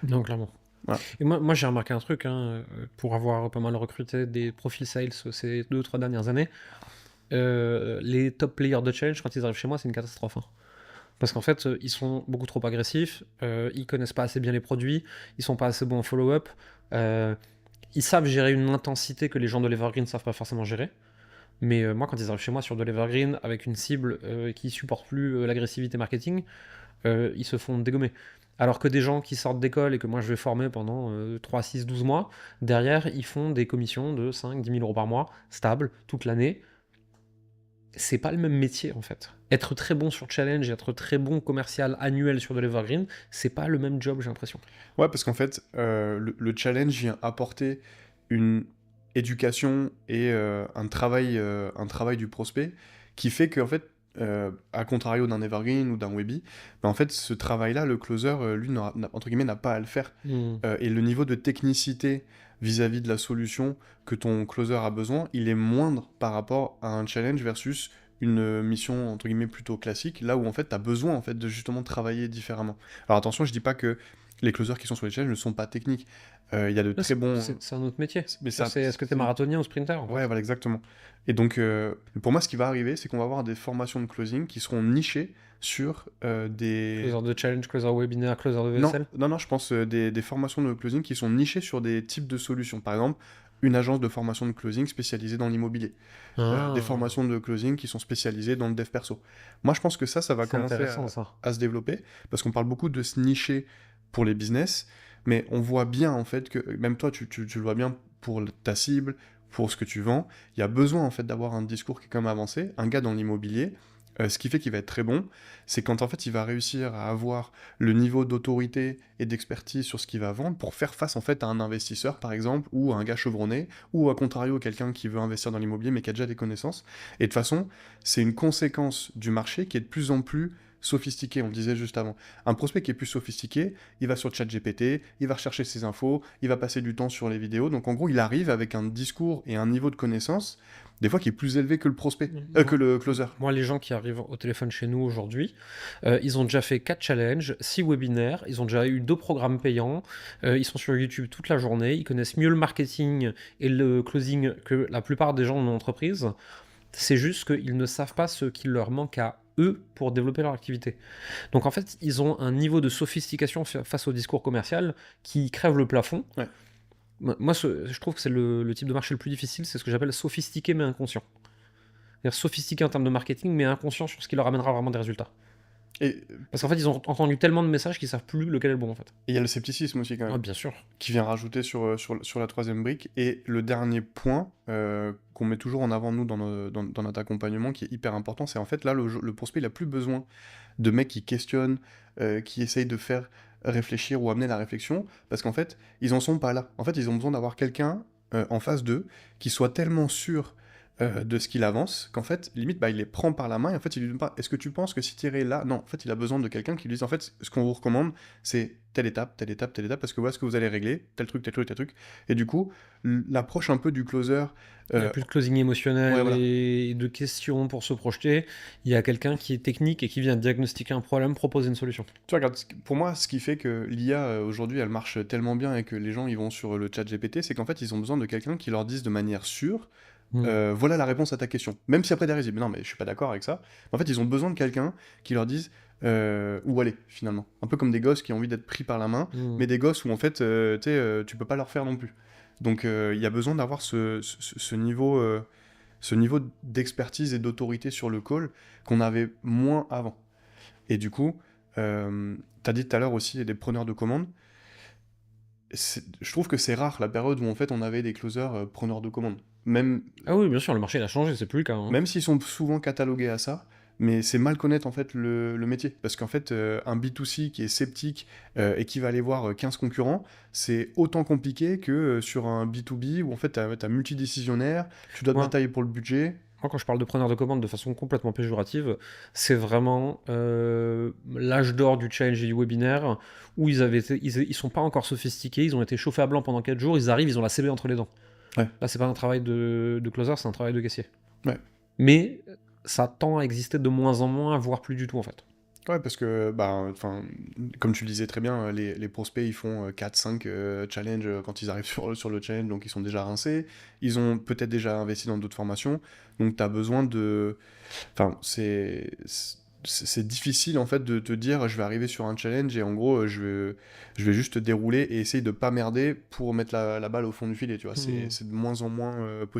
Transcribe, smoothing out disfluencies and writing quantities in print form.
Non, clairement. Voilà. Et moi j'ai remarqué un truc, hein, pour avoir pas mal recruté des profils sales ces 2 ou 3 dernières années, les top players de challenge, quand ils arrivent chez moi, c'est une catastrophe, hein. Parce qu'en fait, ils sont beaucoup trop agressifs, ils connaissent pas assez bien les produits, ils sont pas assez bons en follow-up, ils savent gérer une intensité que les gens de l'Evergreen savent pas forcément gérer. Mais moi, quand ils arrivent chez moi sur de l'Evergreen, avec une cible qui supporte plus l'agressivité marketing, ils se font dégommer. Alors que des gens qui sortent d'école et que moi je vais former pendant 3, 6, 12 mois, derrière, ils font des commissions de 5, 10 000 euros par mois, stables, toute l'année. C'est pas le même métier en fait. Être très bon sur challenge, être très bon commercial annuel sur de l'Evergreen, c'est pas le même job, j'ai l'impression. Ouais, parce qu'en fait, le challenge vient apporter une éducation et un travail du prospect qui fait qu'en fait, à contrario d'un evergreen ou d'un Webby, bah, en fait, ce travail-là, le closer, lui, entre guillemets, n'a pas à le faire. Hmm. Et le niveau de technicité vis-à-vis de la solution que ton closer a besoin, il est moindre par rapport à un challenge versus une mission entre guillemets plutôt classique, là où en fait tu as besoin en fait de justement travailler différemment. Alors attention, je dis pas que les closers qui sont sur les challenges ne sont pas techniques. Il y a de Là, très bons... c'est un autre métier. Mais Ça, ça, c'est est-ce que t'es marathonien ou sprinter en ouais, fait? voilà, exactement. Et donc, pour moi, ce qui va arriver, c'est qu'on va avoir des formations de closing qui seront nichées sur des... Closer de challenge, closer webinaire, closer de Non, VSL. non, non, je pense des formations de closing qui sont nichées sur des types de solutions. Par exemple, une agence de formation de closing spécialisée dans l'immobilier. Des Ah, formations de closing qui sont spécialisées dans le dev perso. Moi, je pense que ça va c'est commencer intéressant ça. à se développer, parce qu'on parle beaucoup de se nicher pour les business, mais on voit bien, en fait, que même toi, tu le vois bien pour ta cible, pour ce que tu vends, il y a besoin, en fait, d'avoir un discours qui est quand même avancé. Un gars dans l'immobilier, ce qui fait qu'il va être très bon, c'est quand, en fait, il va réussir à avoir le niveau d'autorité et d'expertise sur ce qu'il va vendre pour faire face, en fait, à un investisseur, par exemple, ou à un gars chevronné, ou à contrario quelqu'un qui veut investir dans l'immobilier mais qui a déjà des connaissances. Et de toute façon, c'est une conséquence du marché qui est de plus en plus sophistiqué, on le disait juste avant. Un prospect qui est plus sophistiqué, il va sur ChatGPT, il va rechercher ses infos, il va passer du temps sur les vidéos. Donc en gros, il arrive avec un discours et un niveau de connaissance, des fois qui est plus élevé que le prospect, que Moi, le closer. moi, les gens qui arrivent au téléphone chez nous aujourd'hui, ils ont déjà fait 4 challenges, 6 webinaires, ils ont déjà eu 2 programmes payants, ils sont sur YouTube toute la journée, ils connaissent mieux le marketing et le closing que la plupart des gens en entreprise. C'est juste qu'ils ne savent pas ce qu'il leur manque à eux pour développer leur activité. Donc en fait, ils ont un niveau de sophistication face au discours commercial qui crève le plafond. Ouais. Moi, je trouve que c'est le type de marché le plus difficile, c'est ce que j'appelle sophistiqué mais inconscient. C'est-à-dire sophistiqué en termes de marketing, mais inconscient sur ce qui leur amènera vraiment des résultats. Et Parce qu'en fait, ils ont entendu tellement de messages qu'ils savent plus lequel est le bon, en fait. il y a le scepticisme aussi quand Ah, même, bien sûr. qui vient rajouter sur la troisième brique. Et le dernier point qu'on met toujours en avant, nous, dans notre accompagnement, qui est hyper important, c'est en fait, là, le prospect, il a plus besoin de mecs qui questionnent, qui essayent de faire réfléchir ou amener la réflexion, parce qu'en fait, ils en sont pas là. En fait, ils ont besoin d'avoir quelqu'un en face d'eux qui soit tellement sûr de ce qu'il avance, qu'en fait, limite, bah, il les prend par la main, et en fait, il lui demande pas, est-ce que tu penses que si tu irais là... Non, en fait, il a besoin de quelqu'un qui lui dise, en fait, ce qu'on vous recommande, c'est telle étape, telle étape, telle étape, parce que voilà ce que vous allez régler, tel truc, tel truc, tel truc. Et du coup, l'approche un peu du closer... Il n'y a euh, plus de closing ouais, émotionnel voilà. et de questions pour se projeter. Il y a quelqu'un qui est technique et qui vient diagnostiquer un problème, proposer une solution. Tu vois, regarde, pour moi, ce qui fait que l'IA, aujourd'hui, elle marche tellement bien et que les gens, ils vont sur le chat GPT, c'est qu'en fait, ils ont besoin de quelqu'un qui leur dise de manière sûre, Hmm. voilà la réponse à ta question. Même si après derrière ils disent, mais non, mais je suis pas d'accord avec ça. En fait, ils ont besoin de quelqu'un qui leur dise où aller, finalement. Un peu comme des gosses qui ont envie d'être pris par la main, Hmm. mais des gosses où en fait, tu sais, tu peux pas leur faire non plus. Donc, il y a besoin d'avoir ce niveau d'expertise et d'autorité sur le call qu'on avait moins avant. Et du coup, t'as dit tout à l'heure aussi des preneurs de commandes. Je trouve que c'est rare la période où en fait on avait des closers preneurs de commandes. Même, Ah oui, bien sûr, le marché il a changé, c'est plus le cas, hein. même s'ils sont souvent catalogués à ça, mais c'est mal connaître en fait le métier. Parce qu'en fait, un B2C qui est sceptique et qui va aller voir 15 concurrents, c'est autant compliqué que sur un B2B où en fait t'as multidécisionnaire, tu dois te Moi, batailler pour le budget. Moi, quand je parle de preneur de commande de façon complètement péjorative, c'est vraiment l'âge d'or du challenge et du webinaire où ils sont pas encore sophistiqués, ils ont été chauffés à blanc pendant 4 jours, ils arrivent, ils ont la CB entre les dents. Ouais, Là, c'est pas un travail de closer, c'est un travail de caissier. ouais. Mais ça tend à exister de moins en moins, voire plus du tout en fait. Ouais, parce que, bah, enfin, comme tu le disais très bien, les prospects, ils font 4-5 challenges quand ils arrivent sur le challenge, donc ils sont déjà rincés. Ils ont peut-être déjà investi dans d'autres formations, donc tu as besoin de... Enfin, c'est difficile en fait de te dire je vais arriver sur un challenge et en gros je vais juste dérouler et essayer de pas merder pour mettre la balle au fond du filet, tu vois. Hmm. C'est de moins en moins possible.